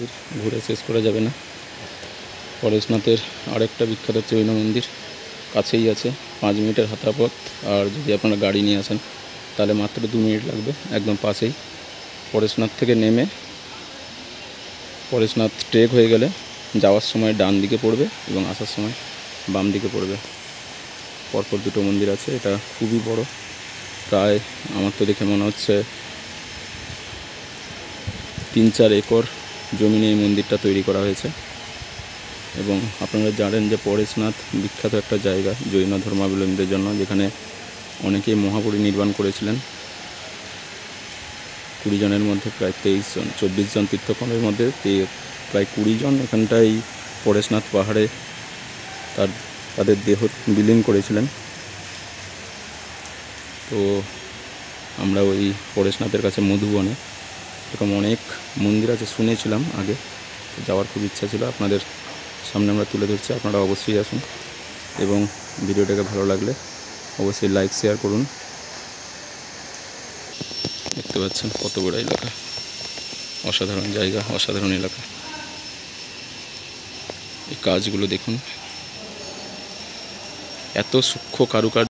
মন্দির ঘুরে শেষ করা যাবে না। পরেশনাথের আরেকটা বিখ্যাত হচ্ছে জৈন মন্দির, কাছেই আছে, 5 মিনিটের হাঁটা পথ। আর যদি আপনারা গাড়ি নিয়ে আসেন তাহলে মাত্র 2 মিনিট লাগবে, একদম পাশেই। পরেশনাথ থেকে নেমে পরেশনাথ ট্রেক হয়ে গেলে যাওয়ার সময় ডান দিকে পড়বে এবং আসার সময় বাম দিকে পড়বে। পরপর দুটো মন্দির আছে। এটা খুবই বড়, প্রায় আমার তো দেখে মনে হচ্ছে 3-4 একর জমিনে এই মন্দিরটা তৈরি করা হয়েছে। এবং আপনারা জানেন যে পরেশনাথ বিখ্যাত একটা জায়গা জৈন ধর্মাবলম্বীদের জন্য, যেখানে অনেকেই মহাপরিনির্বাণ করেছিলেন। 20 জনের মধ্যে প্রায় 23 জন, 24 জন তীর্থঙ্করের মধ্যে প্রায় 20 জন এখানটাই পরেশনাথ পাহাড়ে তাদের দেহ বিলীন করেছিলেন। তো আমরা ওই পরেশনাথের কাছে মধুবনে এরকম অনেক মন্দির আছে শুনেছিলাম আগে, যাওয়ার খুব ইচ্ছা ছিল। আপনাদের সামনে আমরা তুলে ধরছি, আপনারা অবশ্যই আসুন। এবং ভিডিওটাকে ভালো লাগলে অবশ্যই লাইক শেয়ার করুন। দেখতে পাচ্ছেন কত বড় এলাকা, অসাধারণ জায়গা, অসাধারণ এলাকা। এই কাজগুলো দেখুন, এত সূক্ষ্ম কারুকার্য।